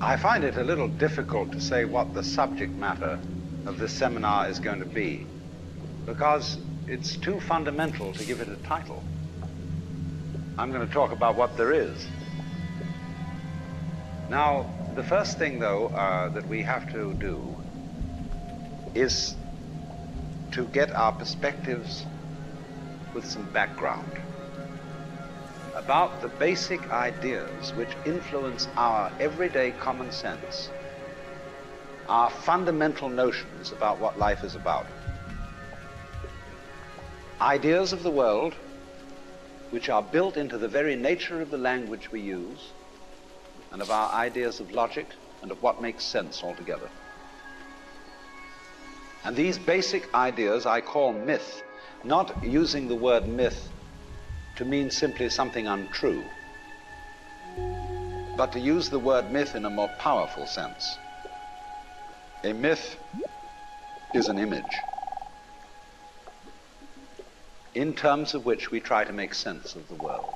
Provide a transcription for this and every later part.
I find it a little difficult to say what the subject matter of this seminar is going to be, because it's too fundamental to give it a title. I'm going to talk about what there is. Now, the first thing, though, that we have to do is to get our perspectives with some background about the basic ideas which influence our everyday common sense, our fundamental notions about what life is about. Ideas of the world which are built into the very nature of the language we use, and of our ideas of logic and of what makes sense altogether. And these basic ideas I call myth, not using the word myth to mean simply something untrue, but to use the word myth in a more powerful sense. A myth is an image in terms of which we try to make sense of the world.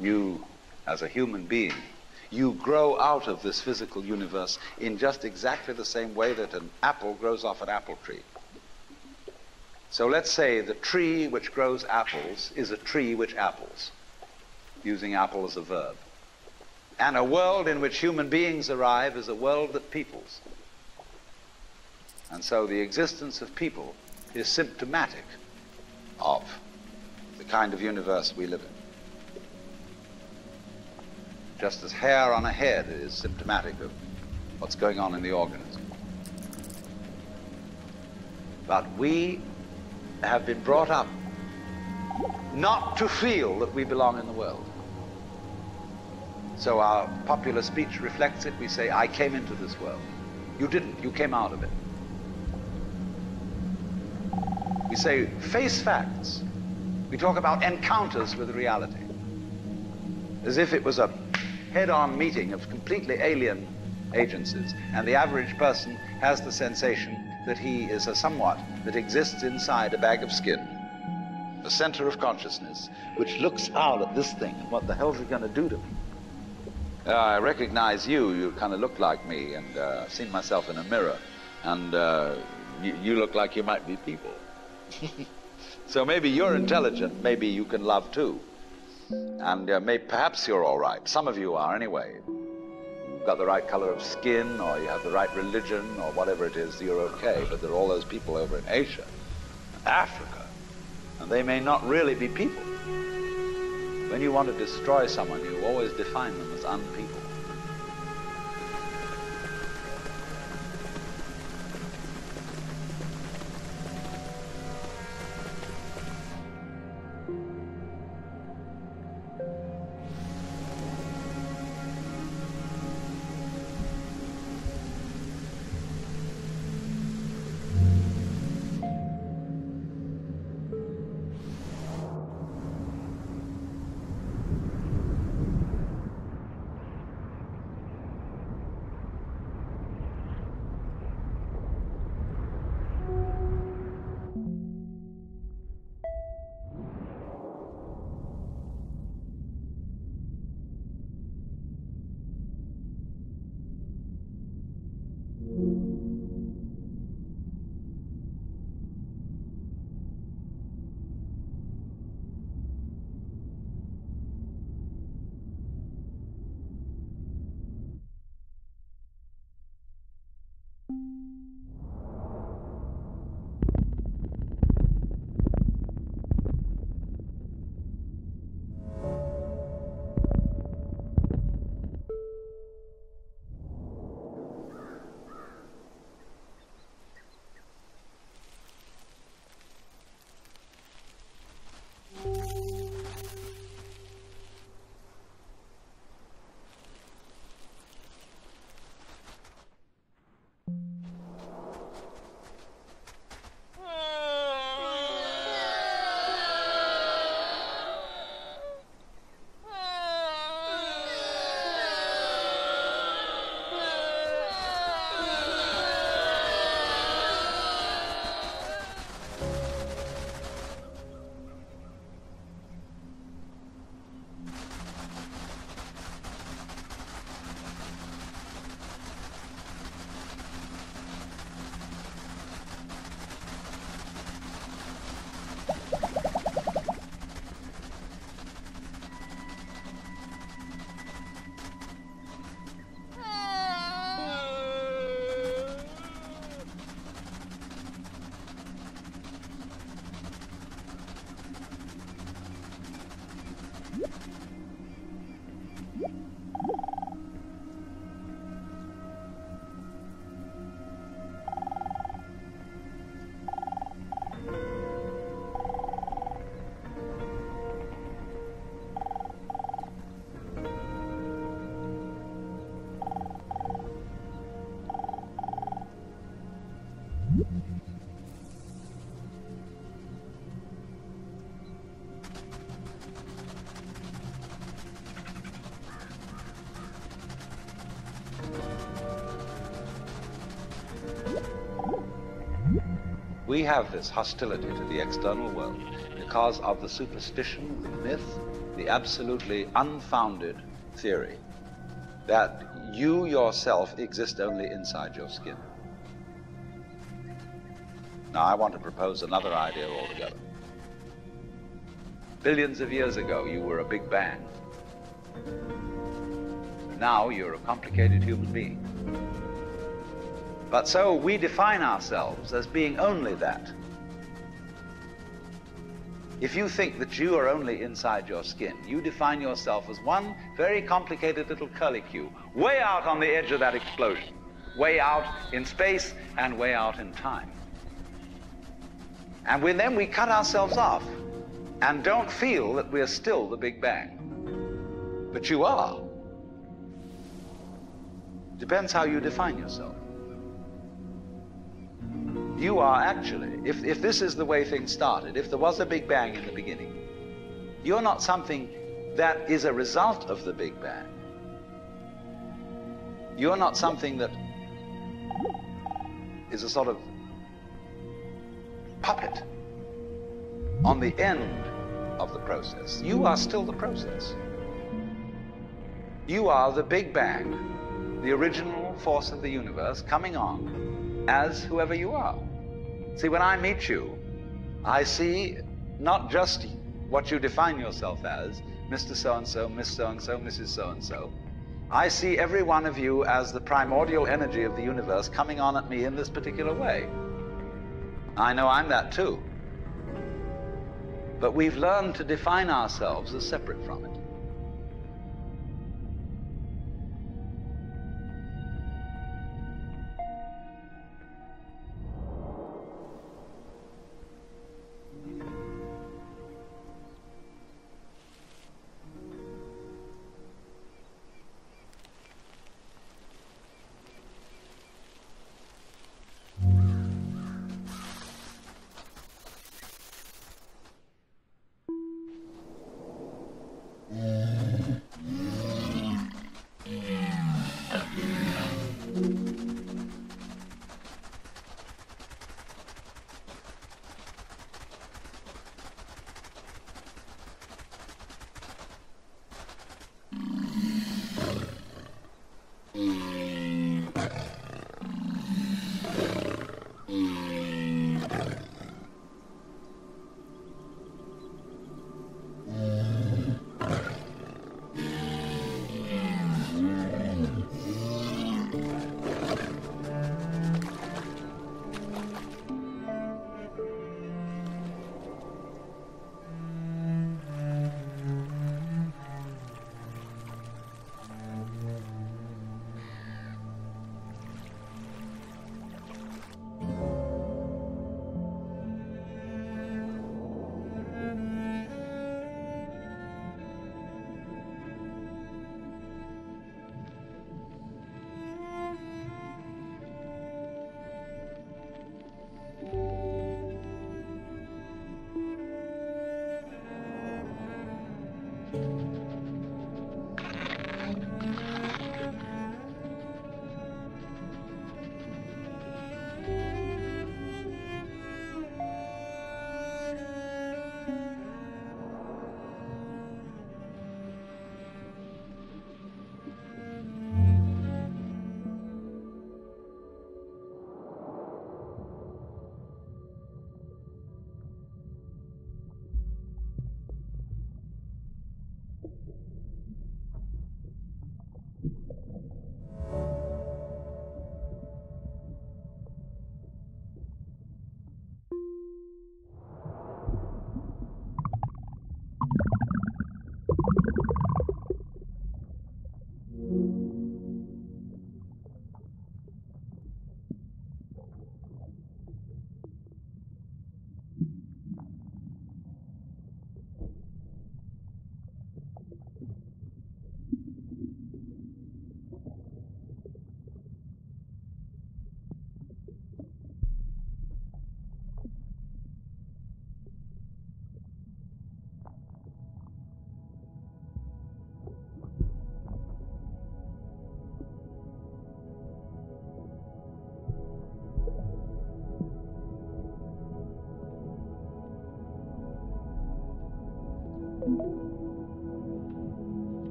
You, as a human being, you grow out of this physical universe in just exactly the same way that an apple grows off an apple tree. So let's say the tree which grows apples is a tree which apples, using apple as a verb. And a world in which human beings arrive is a world that peoples. And so the existence of people is symptomatic of the kind of universe we live in. Just as hair on a head is symptomatic of what's going on in the organism. But we have been brought up not to feel that we belong in the world. So our popular speech reflects it. We say, I came into this world. You didn't, you came out of it. We say, face facts. We talk about encounters with reality, as if it was a head-on meeting of completely alien agencies, and the average person has the sensation that he is a somewhat that exists inside a bag of skin, the center of consciousness, which looks out at this thing, and what the hell's it going to do to me? I recognize you, you kind of look like me, and I've seen myself in a mirror, and you look like you might be people. So maybe you're intelligent, maybe you can love too. And perhaps you're all right. Some of you are anyway. You've got the right color of skin, or you have the right religion, or whatever it is, you're okay. But there are all those people over in Asia, Africa, and they may not really be people. When you want to destroy someone, you always define them as unpeople. We have this hostility to the external world because of the superstition, the myth, the absolutely unfounded theory that you yourself exist only inside your skin. Now, I want to propose another idea altogether. Billions of years ago, you were a big bang. Now you're a complicated human being. But so we define ourselves as being only that. If you think that you are only inside your skin, you define yourself as one very complicated little curlicue, way out on the edge of that explosion, way out in space and way out in time. And then we cut ourselves off and don't feel that we are still the Big Bang. But you are. Depends how you define yourself. You are actually, if this is the way things started, if there was a Big Bang in the beginning, you're not something that is a result of the Big Bang. You're not something that is a sort of puppet on the end of the process. You are still the process. You are the Big Bang, the original force of the universe coming on as whoever you are. See, when I meet you, I see not just what you define yourself as, Mr. So-and-so, Miss So-and-so, Mrs. So-and-so. I see every one of you as the primordial energy of the universe coming on at me in this particular way. I know I'm that too. But we've learned to define ourselves as separate from it.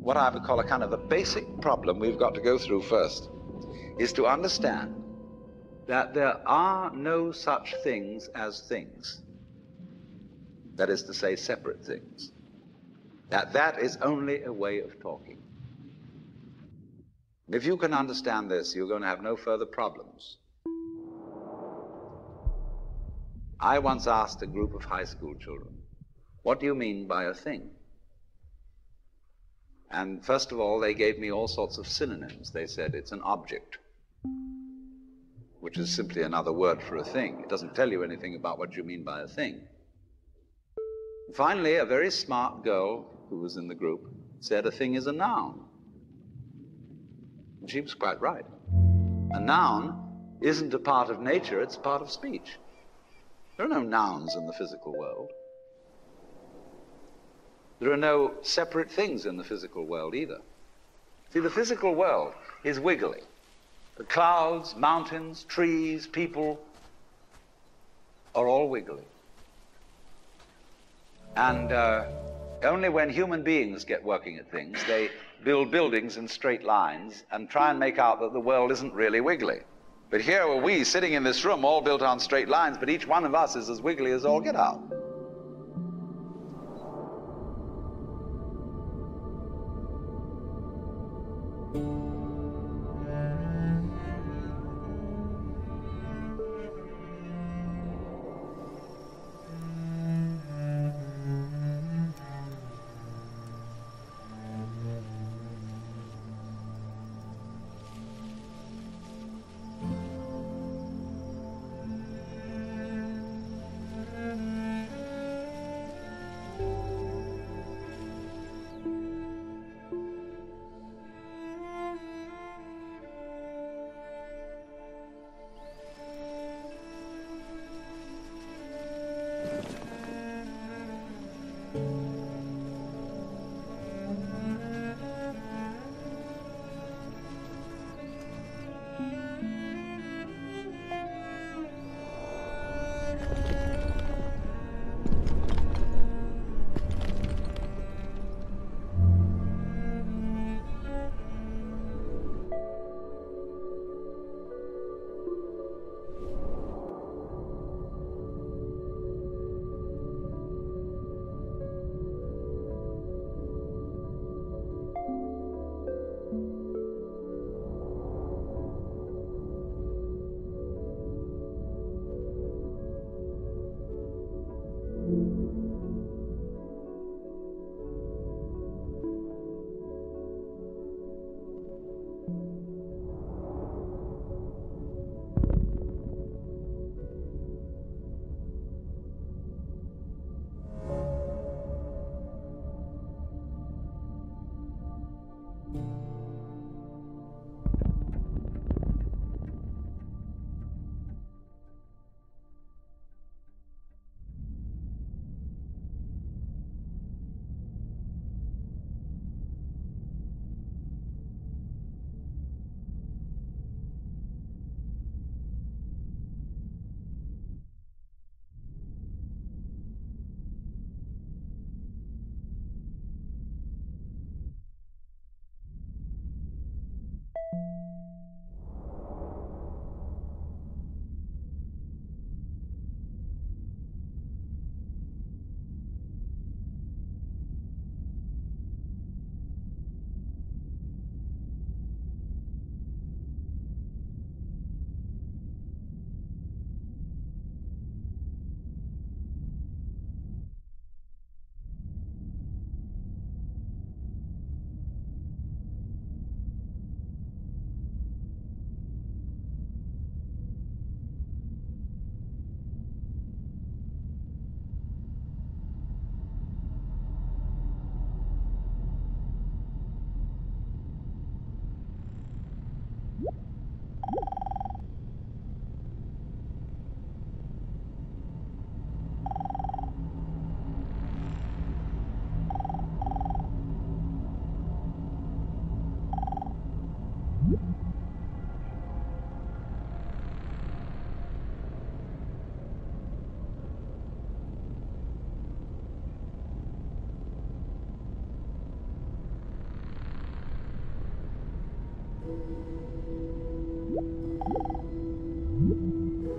What I would call a kind of a basic problem we've got to go through first is to understand that there are no such things as things. That is to say, separate things. That is only a way of talking. If you can understand this, you're going to have no further problems. I once asked a group of high school children, what do you mean by a thing? And first of all, they gave me all sorts of synonyms. They said it's an object, which is simply another word for a thing. It doesn't tell you anything about what you mean by a thing. Finally, a very smart girl who was in the group said a thing is a noun. And she was quite right. A noun isn't a part of nature, it's a part of speech. There are no nouns in the physical world. There are no separate things in the physical world either. See, the physical world is wiggly. The clouds, mountains, trees, people are all wiggly. And only when human beings get working at things, they build buildings in straight lines and try and make out that the world isn't really wiggly. But here are we sitting in this room all built on straight lines, but each one of us is as wiggly as all get out.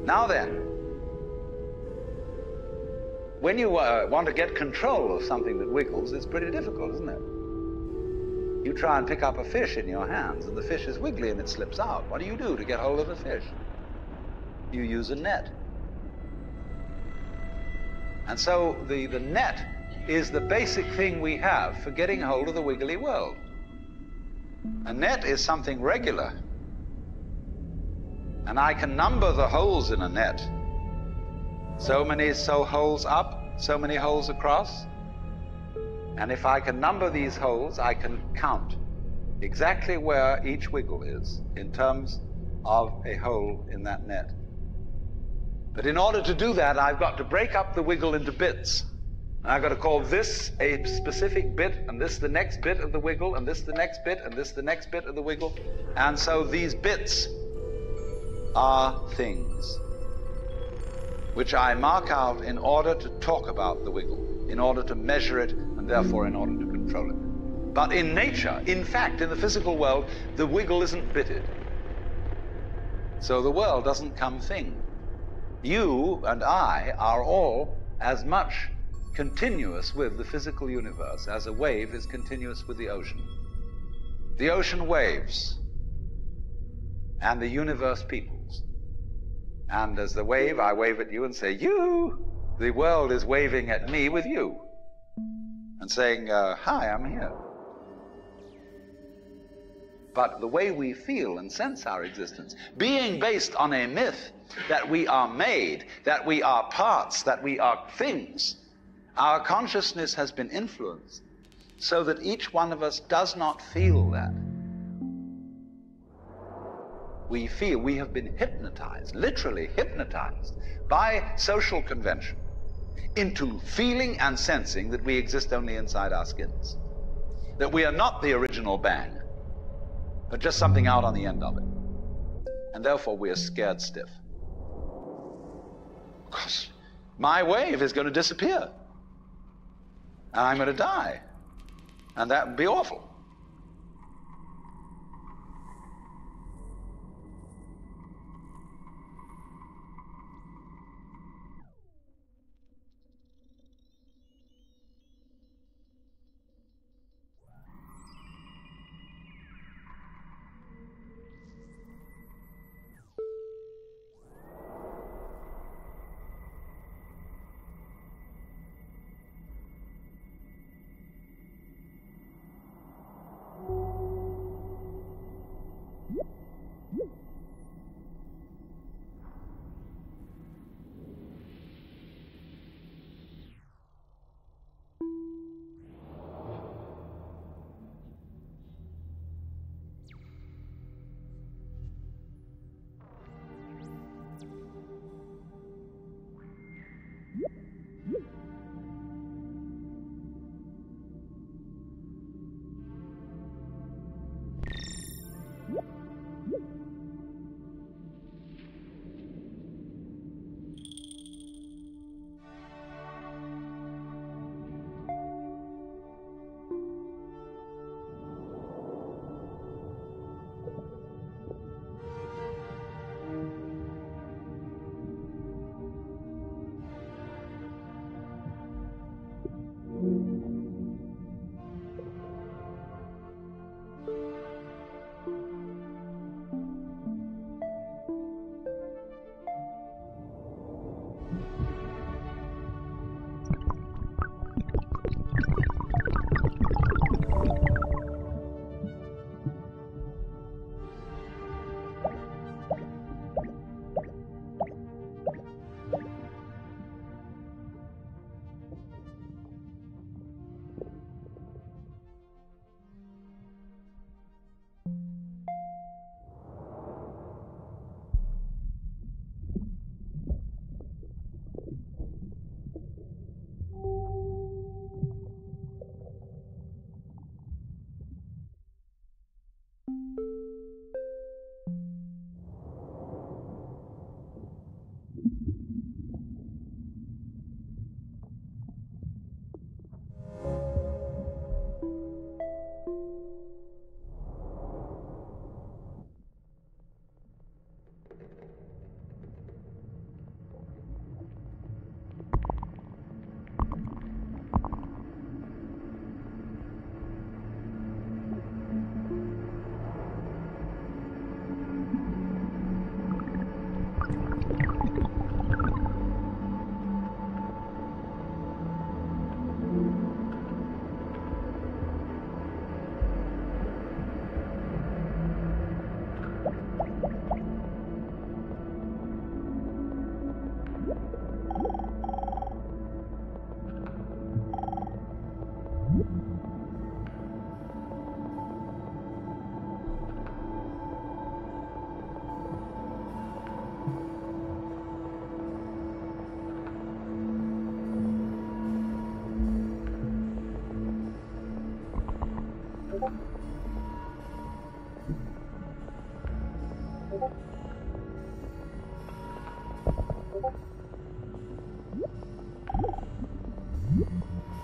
Now then, when you want to get control of something that wiggles, it's pretty difficult, isn't it? You try and pick up a fish in your hands, and the fish is wiggly and it slips out. What do you do to get hold of the fish? You use a net. And so the net is the basic thing we have for getting hold of the wiggly world. A net is something regular. And I can number the holes in a net. So many holes up, so many holes across. And if I can number these holes, I can count exactly where each wiggle is in terms of a hole in that net. But in order to do that, I've got to break up the wiggle into bits. And I've got to call this a specific bit, and this the next bit of the wiggle, and this the next bit, and this the next bit of the wiggle. And so these bits are things which I mark out in order to talk about the wiggle, in order to measure it, and therefore in order to control it. But in nature, in fact, in the physical world, the wiggle isn't bitted. So the world doesn't come thing. You and I are all as much continuous with the physical universe as a wave is continuous with the ocean. The ocean waves, and the universe peoples. And as the wave, I wave at you and say, you. The world is waving at me with you and saying, hi, I'm here. But the way we feel and sense our existence, being based on a myth that we are made, that we are parts, that we are things, our consciousness has been influenced so that each one of us does not feel that. We feel we have been hypnotized, literally hypnotized, by social convention into feeling and sensing that we exist only inside our skins, that we are not the original bang, but just something out on the end of it. And therefore we are scared stiff. Because my wave is going to disappear. And I'm going to die. And that would be awful.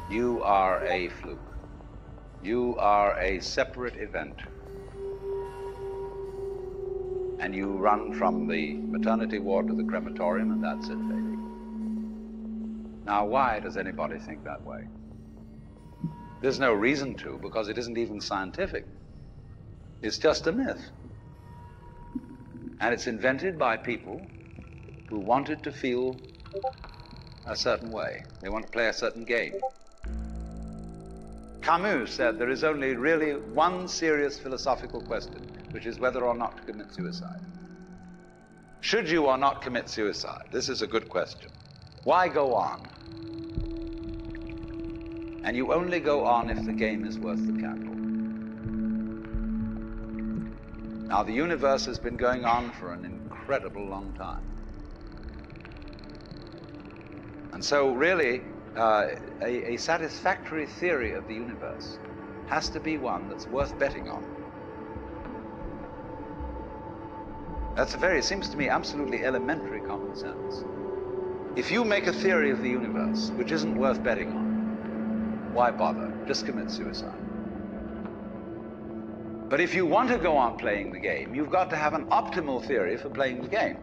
You are a fluke. You are a separate event. And you run from the maternity ward to the crematorium, and that's it, baby. Now, why does anybody think that way? There's no reason to, because it isn't even scientific. It's just a myth. And it's invented by people who wanted to feel a certain way. They want to play a certain game. Camus said there is only really one serious philosophical question, which is whether or not to commit suicide. Should you or not commit suicide? This is a good question. Why go on? And you only go on if the game is worth the candle. Now, the universe has been going on for an incredible long time. And so really, a satisfactory theory of the universe has to be one that's worth betting on. That's seems to me absolutely elementary common sense. If you make a theory of the universe which isn't worth betting on, why bother? Just commit suicide. But if you want to go on playing the game, you've got to have an optimal theory for playing the game.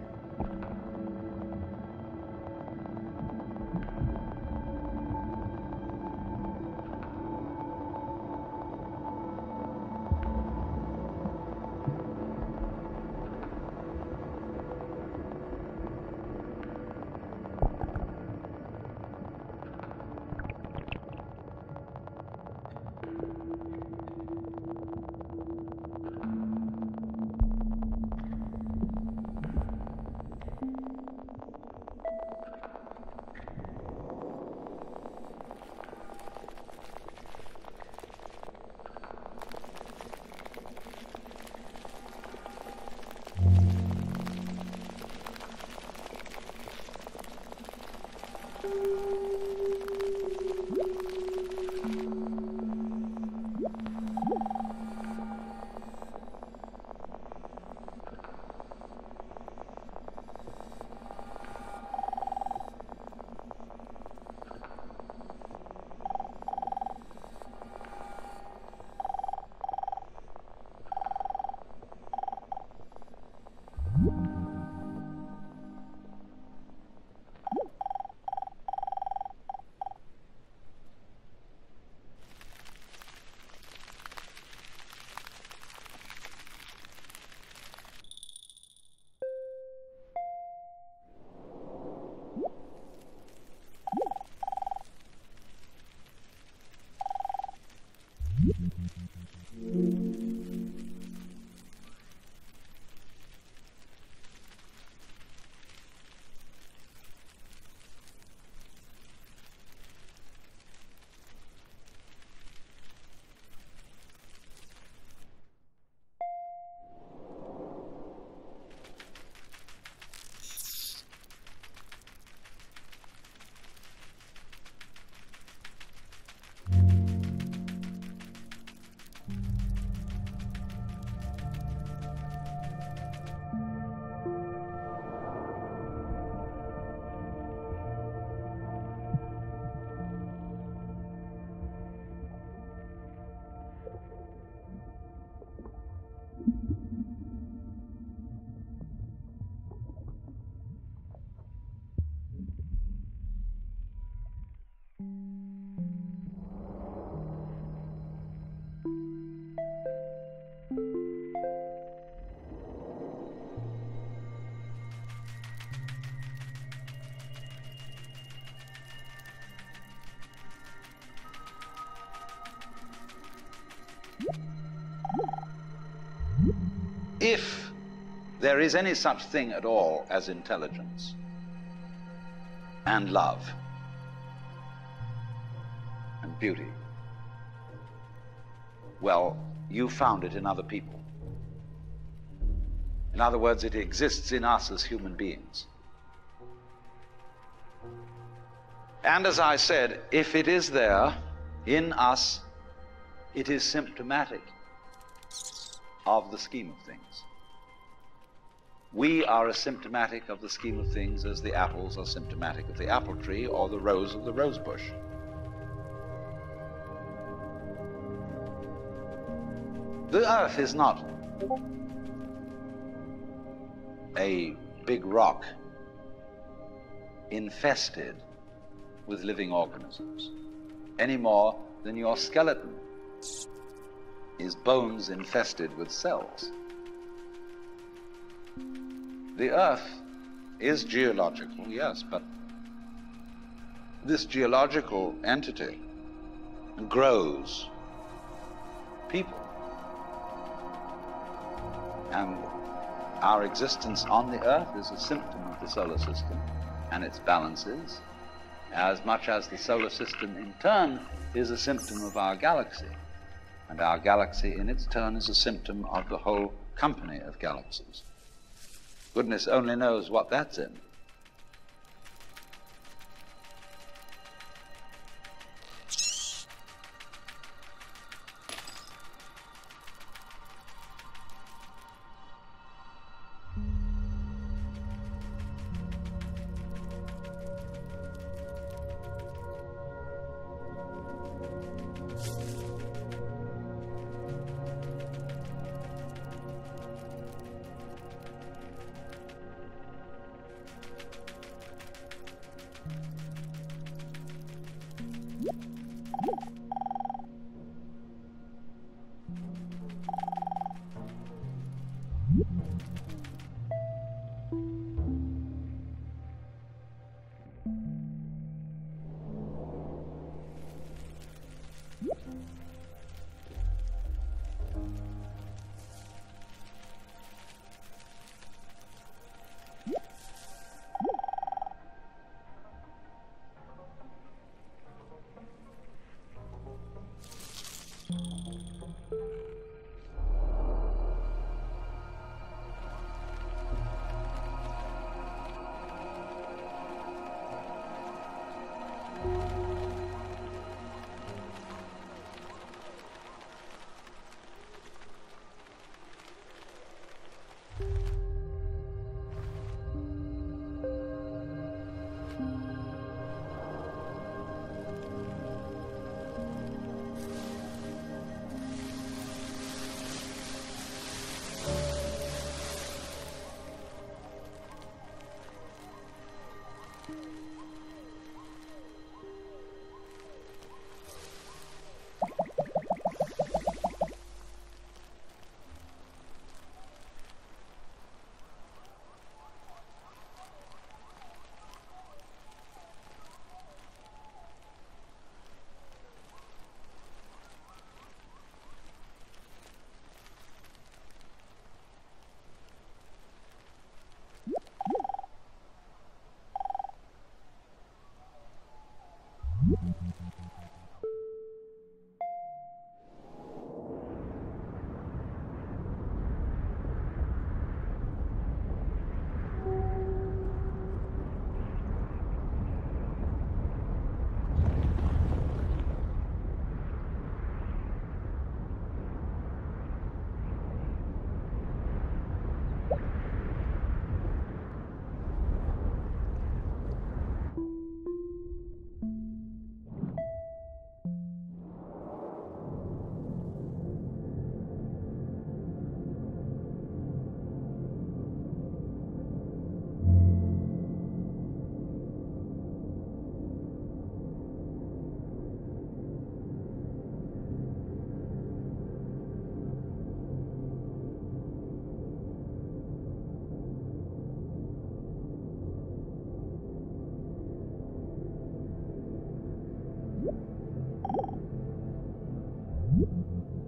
If there is any such thing at all as intelligence and love and beauty, well, you found it in other people. In other words, it exists in us as human beings. And as I said, if it is there in us, it is symptomatic of the scheme of things. We are as symptomatic of the scheme of things as the apples are symptomatic of the apple tree or the rose of the rose bush. The Earth is not a big rock infested with living organisms, any more than your skeleton is bones infested with cells. The Earth is geological, yes, but this geological entity grows people. And our existence on the Earth is a symptom of the solar system and its balances, as much as the solar system in turn is a symptom of our galaxy. And our galaxy in its turn is a symptom of the whole company of galaxies. Goodness only knows what that's in.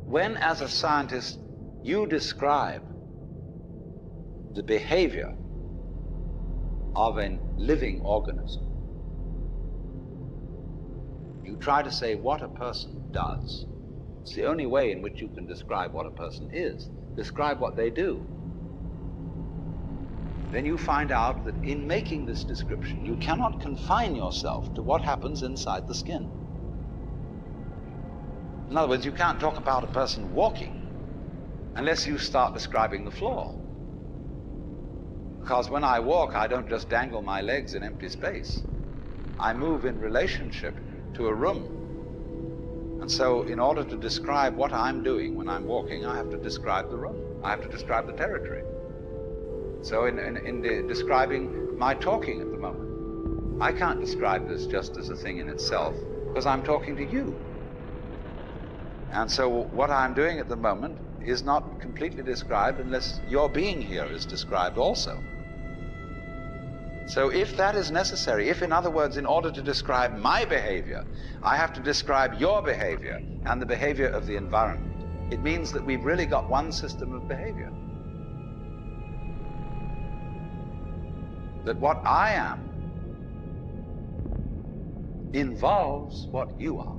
When, as a scientist, you describe the behavior of a living organism, you try to say what a person does. It's the only way in which you can describe what a person is. Describe what they do. Then you find out that in making this description, you cannot confine yourself to what happens inside the skin. In other words, you can't talk about a person walking unless you start describing the floor. Because when I walk, I don't just dangle my legs in empty space. I move in relationship to a room. And so in order to describe what I'm doing when I'm walking, I have to describe the room. I have to describe the territory. So in describing my talking at the moment, I can't describe this just as a thing in itself, because I'm talking to you. And so what I'm doing at the moment is not completely described unless your being here is described also. So if that is necessary, if in other words, in order to describe my behavior, I have to describe your behavior and the behavior of the environment, it means that we've really got one system of behavior. That what I am involves what you are.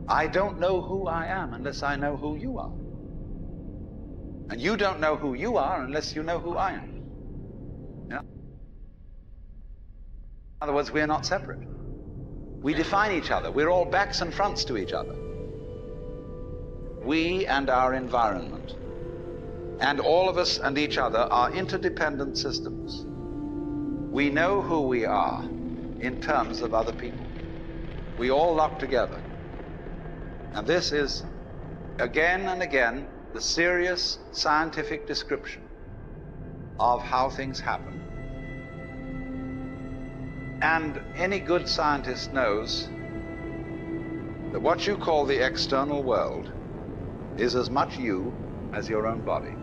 I don't know who I am unless I know who you are. And you don't know who you are unless you know who I am. Yeah? In other words, we're not separate. We define each other. We're all backs and fronts to each other. We and our environment, and all of us and each other, are interdependent systems. We know who we are in terms of other people. We all lock together. And this is, again and again, the serious scientific description of how things happen. And any good scientist knows that what you call the external world is as much you as your own body.